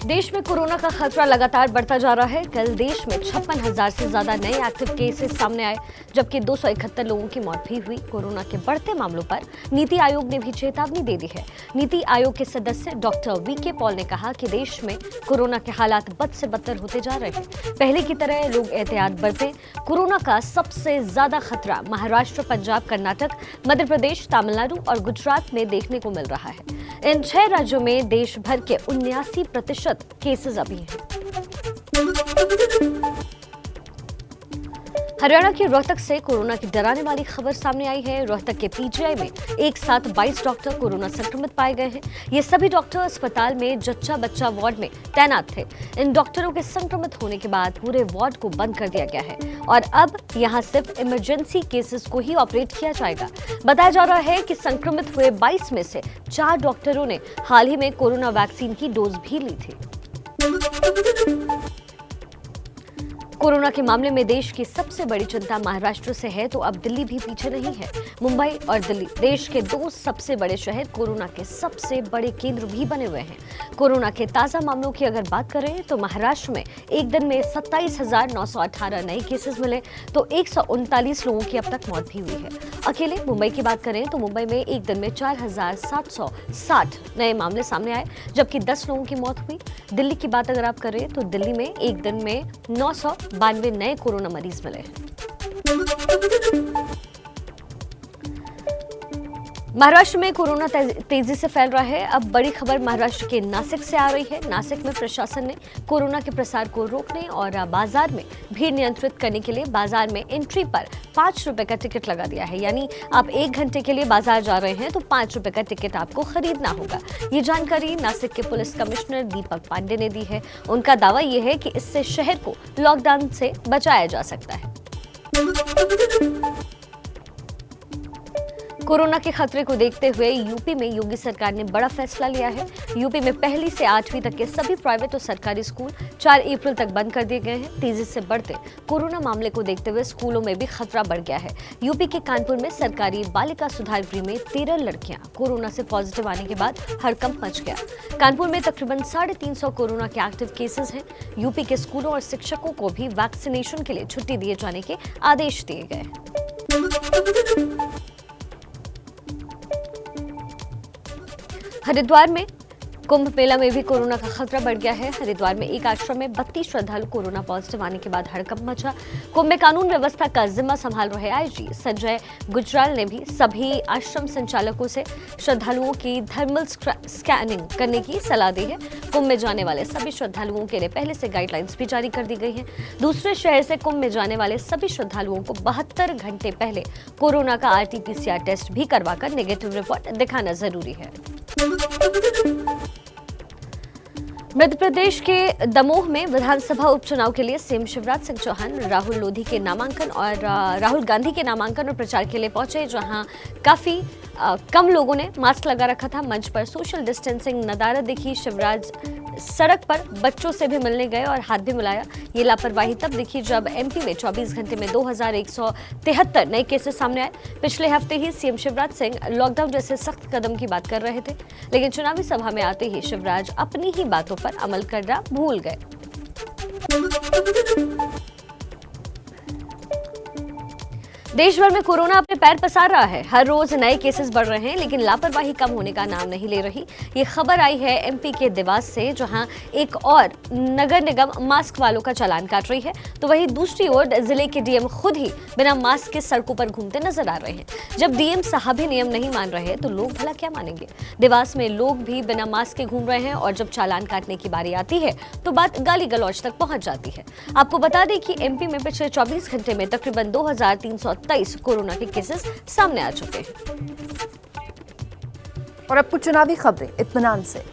देश में कोरोना का खतरा लगातार बढ़ता जा रहा है। कल देश में 56,000 से ज्यादा नए एक्टिव केसेस सामने आए, जबकि 271 लोगों की मौत भी हुई। कोरोना के बढ़ते मामलों पर नीति आयोग ने भी चेतावनी दे दी है। नीति आयोग के सदस्य डॉक्टर वीके पॉल ने कहा कि देश में कोरोना के हालात बद से बदतर होते जा रहे हैं। पहले की तरह लोग एहतियात बरतें। कोरोना का सबसे ज्यादा खतरा महाराष्ट्र, पंजाब, कर्नाटक, मध्य प्रदेश, तमिलनाडु और गुजरात में देखने को मिल रहा है। इन 6 राज्यों में देश भर के 79% केसेस अभी हैं। हरियाणा के रोहतक से कोरोना की डराने वाली खबर सामने आई है। रोहतक के पीजीआई में एक साथ 22 डॉक्टर कोरोना संक्रमित पाए गए हैं। ये सभी डॉक्टर अस्पताल में जच्चा बच्चा वार्ड में तैनात थे। इन डॉक्टरों के संक्रमित होने के बाद पूरे वार्ड को बंद कर दिया गया है और अब यहां सिर्फ इमरजेंसी केसेस को ही ऑपरेट किया जाएगा। बताया जा रहा है कि संक्रमित हुए 22 में से 4 डॉक्टरों ने हाल ही में कोरोना वैक्सीन की डोज भी ली थी। कोरोना के मामले में देश की सबसे बड़ी चिंता महाराष्ट्र से है, तो अब दिल्ली भी पीछे नहीं है। मुंबई और दिल्ली देश के 2 सबसे बड़े शहर कोरोना के सबसे बड़े केंद्र भी बने हुए हैं। कोरोना के ताजा मामलों की अगर बात करें तो महाराष्ट्र में एक दिन में 27,918 नए केसेस मिले, तो 139 लोगों की अब तक मौत भी हुई है। अकेले मुंबई की बात करें तो मुंबई में एक दिन में 4,760 नए मामले सामने आए, जबकि 10 लोगों की मौत हुई। दिल्ली की बात अगर आप करें तो दिल्ली में एक दिन में 992 नए कोरोना मरीज मिले हैं। महाराष्ट्र में कोरोना तेजी से फैल रहा है। अब बड़ी खबर महाराष्ट्र के नासिक से आ रही है। नासिक में प्रशासन ने कोरोना के प्रसार को रोकने और बाजार में भीड़ नियंत्रित करने के लिए बाजार में एंट्री पर 5 रुपए का टिकट लगा दिया है। यानी आप 1 घंटे के लिए बाजार जा रहे हैं तो 5 रुपए का टिकट आपको खरीदना होगा। ये जानकारी नासिक के पुलिस कमिश्नर दीपक पांडे ने दी है। उनका दावा यह है कि इससे शहर को लॉकडाउन से बचाया जा सकता है। कोरोना के खतरे को देखते हुए यूपी में योगी सरकार ने बड़ा फैसला लिया है। यूपी में पहली से 8वीं तक के सभी प्राइवेट और सरकारी स्कूल 4 अप्रैल तक बंद कर दिए गए हैं। तेजी से बढ़ते कोरोना मामले को देखते हुए स्कूलों में भी खतरा बढ़ गया है। यूपी के कानपुर में सरकारी बालिका सुधार गृह में 13 लड़कियां कोरोना से पॉजिटिव आने के बाद हड़कंप मच गया। कानपुर में तकरीबन 350 कोरोना के एक्टिव केसेस हैं। यूपी के स्कूलों और शिक्षकों को भी वैक्सीनेशन के लिए छुट्टी दिए जाने के आदेश दिए गए हैं। हरिद्वार में कुंभ मेला में भी कोरोना का खतरा बढ़ गया है। हरिद्वार में एक आश्रम में 32 श्रद्धालु कोरोना पॉजिटिव आने के बाद हड़कंप मचा। कुंभ में कानून व्यवस्था का जिम्मा संभाल रहे आईजी संजय गुजराल ने भी सभी आश्रम संचालकों से श्रद्धालुओं की थर्मल स्कैनिंग करने की सलाह दी है। कुंभ में जाने वाले सभी श्रद्धालुओं के लिए पहले से गाइडलाइंस भी जारी कर दी गई है। दूसरे शहर से कुंभ में जाने वाले सभी श्रद्धालुओं को 72 घंटे पहले कोरोना का RT-PCR टेस्ट भी करवाकर नेगेटिव रिपोर्ट दिखाना जरूरी है। मध्य प्रदेश के दमोह में विधानसभा उपचुनाव के लिए सीएम शिवराज सिंह चौहान राहुल लोधी के नामांकन और राहुल गांधी के नामांकन और प्रचार के लिए पहुंचे, जहां काफी कम लोगों ने मास्क लगा रखा था। मंच पर सोशल डिस्टेंसिंग नदारत दिखी। शिवराज सड़क पर बच्चों से भी मिलने गए और हाथ भी मिलाया। ये लापरवाही तब दिखी जब एमपी में 24 घंटे में 2173 नए केसेस सामने आए। पिछले हफ्ते ही सीएम शिवराज सिंह लॉकडाउन जैसे सख्त कदम की बात कर रहे थे, लेकिन चुनावी सभा में आते ही शिवराज अपनी ही बातों पर अमल करना भूल गए। देश भर में कोरोना अपने पैर पसार रहा है। हर रोज नए केसेस बढ़ रहे हैं, लेकिन लापरवाही कम होने का नाम नहीं ले रही। ये खबर आई है एमपी के देवास से, जहां एक और नगर निगम मास्क वालों का चालान काट रही है, तो वहीं दूसरी ओर जिले के डीएम खुद ही बिना मास्क के सड़कों पर घूमते नजर आ रहे हैं। जब डीएम साहब ही नियम नहीं मान रहे तो लोग भला क्या मानेंगे। देवास में लोग भी बिना मास्क के घूम रहे हैं और जब चालान काटने की बारी आती है तो बात गाली गलौज तक पहुंच जाती है। आपको बता दें कि एमपी में पिछले 24 घंटे में तकरीबन 2323 कोरोना के केसेस सामने आ चुके हैं। और अब कुछ चुनावी खबरें इत्मीनान से।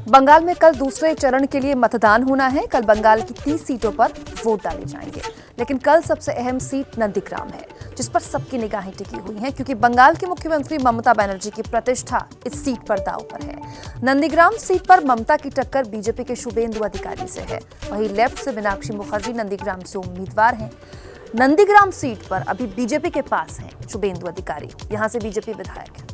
बंगाल में कल दूसरे चरण के लिए मतदान होना है। कल बंगाल की 30 सीटों पर वोट डाले जाएंगे, लेकिन कल सबसे अहम सीट नंदीग्राम है, जिस पर सबकी निगाहें टिकी हुई हैं, क्योंकि बंगाल की मुख्यमंत्री ममता बनर्जी की प्रतिष्ठा इस सीट पर दांव पर है। नंदीग्राम सीट पर ममता की टक्कर बीजेपी के शुभेंदु अधिकारी से है। वहीं लेफ्ट से मीनाक्षी मुखर्जी नंदीग्राम से उम्मीदवार हैं। नंदीग्राम सीट पर अभी बीजेपी के पास हैं शुभेंदु अधिकारी, यहां से बीजेपी विधायक हैं।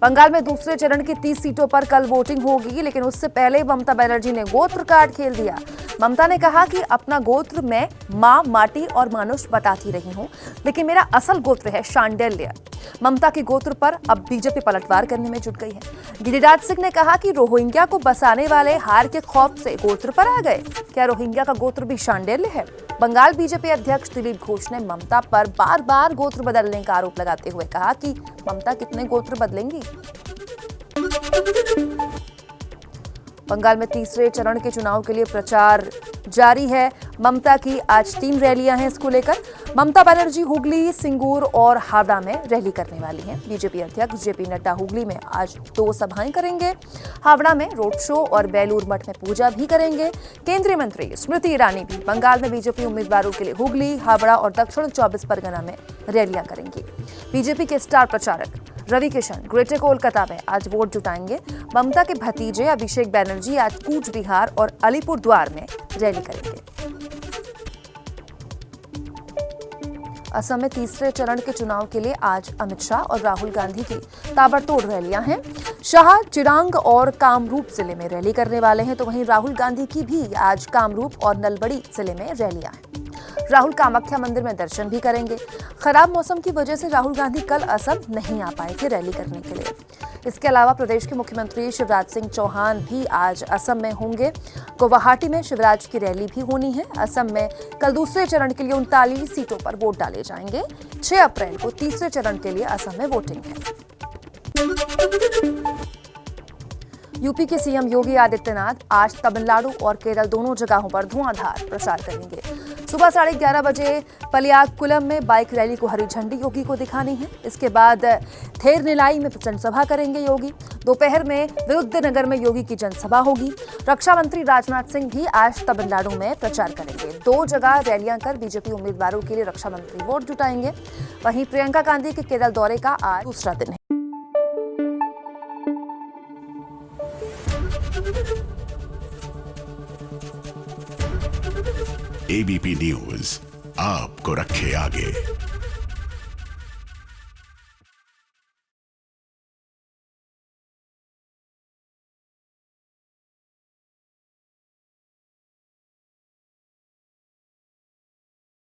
बंगाल में दूसरे चरण की 30 सीटों पर कल वोटिंग होगी, लेकिन उससे पहले ममता बनर्जी ने गोत्र कार्ड खेल दिया। ममता ने कहा कि अपना गोत्र मैं मां, माटी और मानुष बताती रही हूं, लेकिन मेरा असल गोत्र है शांडिल्य। ममता के गोत्र पर अब बीजेपी पलटवार करने में जुट गई है। गिरिराज सिंह ने कहा कि रोहिंग्या को बसाने वाले हार के खौफ से गोत्र पर आ गए। क्या रोहिंग्या का गोत्र भी शांडिल्य है? बंगाल बीजेपी अध्यक्ष दिलीप घोष ने ममता पर बार बार गोत्र बदलने का आरोप लगाते हुए कहा कि ममता कितने गोत्र बदलेंगी। बंगाल में तीसरे चरण के चुनाव के लिए प्रचार जारी है। ममता की आज 3 रैलियां हैं। इसको लेकर ममता बनर्जी हुगली, सिंगूर और हावड़ा में रैली करने वाली हैं। बीजेपी अध्यक्ष जेपी नड्डा हुगली में आज 2 सभाएं करेंगे। हावड़ा में रोड शो और बेलूर मठ में पूजा भी करेंगे। केंद्रीय मंत्री स्मृति ईरानी भी बंगाल में बीजेपी उम्मीदवारों के लिए हुगली, हावड़ा और दक्षिण 24 परगना में रैलियां करेंगी। बीजेपी के स्टार प्रचारक रवि किशन ग्रेटर कोलकाता में आज वोट जुटाएंगे। ममता के भतीजे अभिषेक बनर्जी आज कूच बिहार और अलीपुर द्वार में रैली करेंगे। असम में तीसरे चरण के चुनाव के लिए आज अमित शाह और राहुल गांधी की ताबड़तोड़ रैलियां हैं। शाह चिरांग और कामरूप जिले में रैली करने वाले हैं, तो वहीं राहुल गांधी की भी आज कामरूप और नलबड़ी जिले में रैलियां हैं। राहुल कामाख्या मंदिर में दर्शन भी करेंगे। खराब मौसम की वजह से राहुल गांधी कल असम नहीं आ पाए थे रैली करने के लिए। इसके अलावा प्रदेश के मुख्यमंत्री शिवराज सिंह चौहान भी आज असम में होंगे। गुवाहाटी में शिवराज की रैली भी होनी है। असम में कल दूसरे चरण के लिए 39 सीटों पर वोट डाले जाएंगे। 6 अप्रैल को तीसरे चरण के लिए असम में वोटिंग है। यूपी के सीएम योगी आदित्यनाथ आज तमिलनाडु और केरल दोनों जगहों पर धुआंधार प्रचार करेंगे। सुबह 11:30 बजे पलियाकुलम में बाइक रैली को हरी झंडी योगी को दिखानी है। इसके बाद थेरनिलाई में जनसभा करेंगे योगी। दोपहर में विरुद्धनगर में योगी की जनसभा होगी। रक्षा मंत्री राजनाथ सिंह भी आज तमिलनाडु में प्रचार करेंगे। 2 जगह रैलियां कर बीजेपी उम्मीदवारों के लिए रक्षा मंत्री वोट जुटाएंगे। वहीं प्रियंका गांधी के केरल दौरे का आज दूसरा दिन है। एबीपी न्यूज आपको रखे आगे।